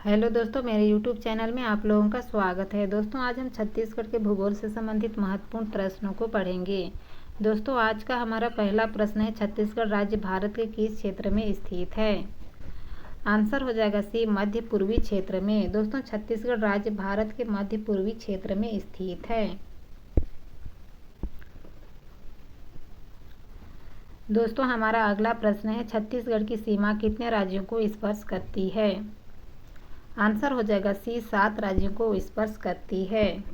Hello दोस्तों, मेरे YouTube channel में आप लोगों का स्वागत है। दोस्तों, आज हम छत्तीसगढ़ के भूगोल से संबंधित महत्वपूर्ण प्रश्नों को पढ़ेंगे। दोस्तों, आज का हमारा पहला प्रश्न है, छत्तीसगढ़ राज्य भारत के किस क्षेत्र में स्थित है? आंसर हो जाएगा सी, मध्य पूर्वी क्षेत्र में। दोस्तों, छत्तीसगढ़ राज्य भारत के मध्य पूर्वी क्षेत्र में स्थित है। दोस्तों, हमारा अगला प्रश्न है, छत्तीसगढ़ की सीमा कितने राज्यों को स्पर्श करती है? आंसर हो जाएगा सी, 7 राज्यों को स्पर्श करती है।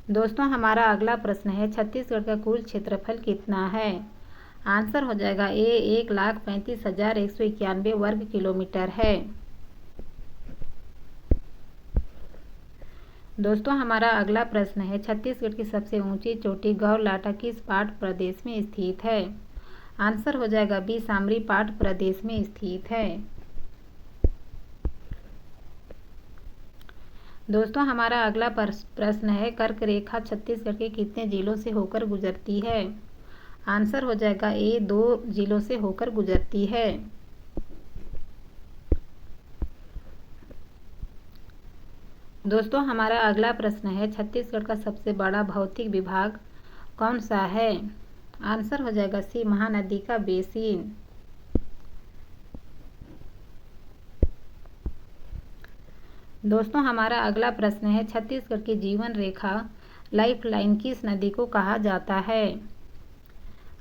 दोस्तों, हमारा अगला प्रश्न है, छत्तीसगढ़ का कुल क्षेत्रफल कितना है? आंसर हो जाएगा ए, 1,35,191 वर्ग किलोमीटर है। दोस्तों, हमारा अगला प्रश्न है, छत्तीसगढ़ की सबसे ऊंची चोटी गौरलाटा किस पाट प्रदेश में स्थित है? आंसर हो जाएगा बी, सामरी पाट प्रदेश में स्थित है। दोस्तों, हमारा अगला प्रश्न है, कर्क रेखा छत्तीसगढ़ के कितने जिलों से होकर गुजरती है? आंसर हो जाएगा ए, 2 जिलों से होकर गुजरती है। दोस्तों, हमारा अगला प्रश्न है, छत्तीसगढ़ का सबसे बड़ा भौतिक विभाग कौन सा है? आंसर हो जाएगा सी, महानदी का बेसिन। दोस्तों, हमारा अगला प्रश्न है, छत्तीसगढ़ की जीवन रेखा लाइफलाइन किस नदी को कहा जाता है?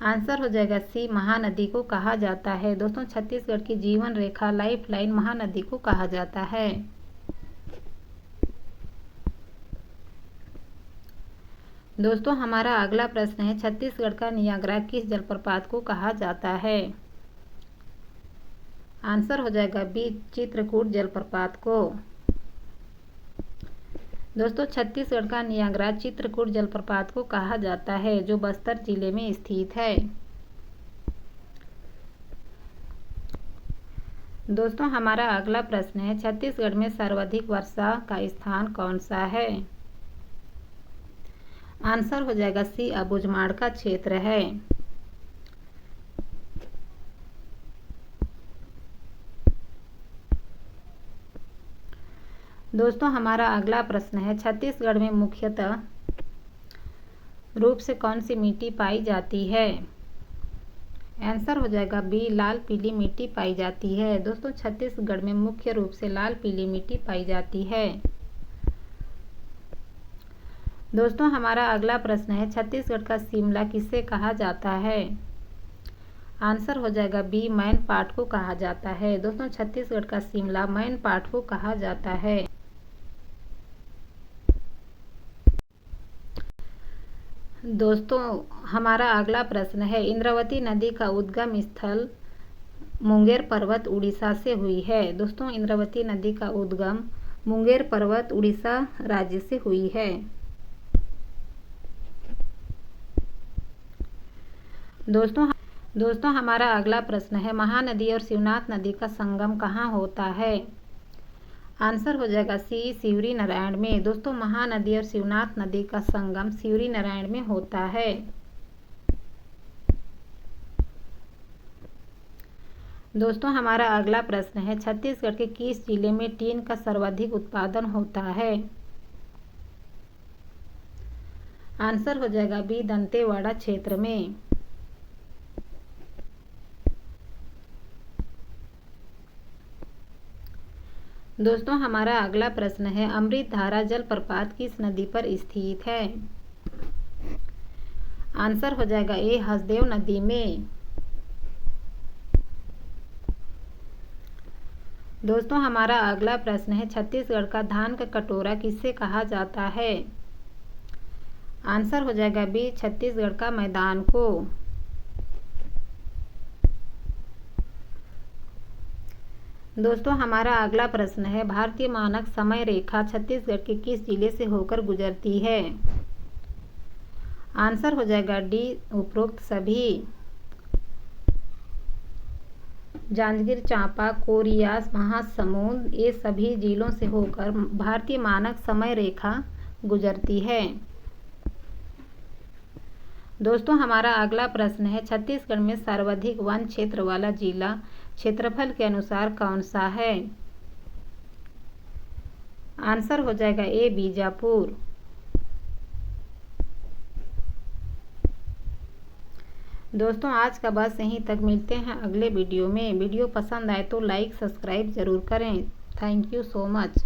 आंसर हो जाएगा सी, महानदी को कहा जाता है। दोस्तों, छत्तीसगढ़ की जीवन रेखा लाइफलाइन महानदी को कहा जाता है। दोस्तों, हमारा अगला प्रश्न है, छत्तीसगढ़ का नियाग्रा किस जलप्रपात को कहा जाता है? आंसर हो जाएगा बी, चित्रकूट जलप्रपात को। दोस्तों, छत्तीसगढ़ का नियाग्रा चित्रकूट जलप्रपात को कहा जाता है, जो बस्तर जिले में स्थित है। दोस्तों, हमारा अगला प्रश्न है, छत्तीसगढ़ में सर्वाधिक वर्षा का स्थान कौन सा है? आंसर हो जाएगा सी, अबुझमाड़ का क्षेत्र है। दोस्तों, हमारा अगला प्रश्न है, छत्तीसगढ़ में मुख्यतः रूप से कौन सी मिट्टी पाई जाती है? आंसर हो जाएगा बी, लाल पीली मिट्टी पाई जाती है। दोस्तों, छत्तीसगढ़ में मुख्य रूप से लाल पीली मिट्टी पाई जाती है। दोस्तों, हमारा अगला प्रश्न है, छत्तीसगढ़ का शिमला किसे कहा जाता है? आंसर हो जाएगा बी, मैन पाट को कहा जाता है। दोस्तों, छत्तीसगढ़ का शिमला मैन पाट को कहा जाता है। दोस्तों, हमारा अगला प्रश्न है, इंद्रावती नदी का उद्गम स्थल मुंगेर पर्वत उड़ीसा से हुई है। दोस्तों, इंद्रावती नदी का उद्गम मुंगेर पर्वत उड़ीसा राज्य से हुई है। दोस्तों, हमारा अगला प्रश्न है, महानदी और शिवनाथ नदी का संगम कहाँ होता है? आंसर हो जाएगा सी, सिवरी नारायण में। दोस्तों, महानदी और शिवनाथ नदी का संगम सिवरी नारायण में होता है। दोस्तों, हमारा अगला प्रश्न है, छत्तीसगढ़ के किस जिले में टीन का सर्वाधिक उत्पादन होता है? आंसर हो जाएगा बी, दंतेवाड़ा क्षेत्र में। दोस्तों, हमारा अगला प्रश्न है, अमृतधारा जलप्रपात किस नदी पर स्थित है? आंसर हो जाएगा ए, हसदेव नदी में। दोस्तों, हमारा अगला प्रश्न है, छत्तीसगढ़ का धान का कटोरा किसे कहा जाता है? आंसर हो जाएगा बी, छत्तीसगढ़ का मैदान को। दोस्तों, हमारा अगला प्रश्न है, भारतीय मानक समय रेखा छत्तीसगढ़ के किस जिले से होकर गुजरती है? आंसर हो जाएगा डी, उपरोक्त सभी। जांजगीर चांपा, कोरिया, महासमुंद, ये सभी जिलों से होकर भारतीय मानक समय रेखा गुजरती है। दोस्तों, हमारा अगला प्रश्न है, छत्तीसगढ़ में सर्वाधिक वन क्षेत्र वाला जिला क्षेत्रफल के अनुसार कौन सा है? आंसर हो जाएगा ए बीजापुर। दोस्तों आज का बस यहीं तक, मिलते हैं अगले वीडियो में। वीडियो पसंद आए तो लाइक सब्सक्राइब ज़रूर करें। Thank you so much.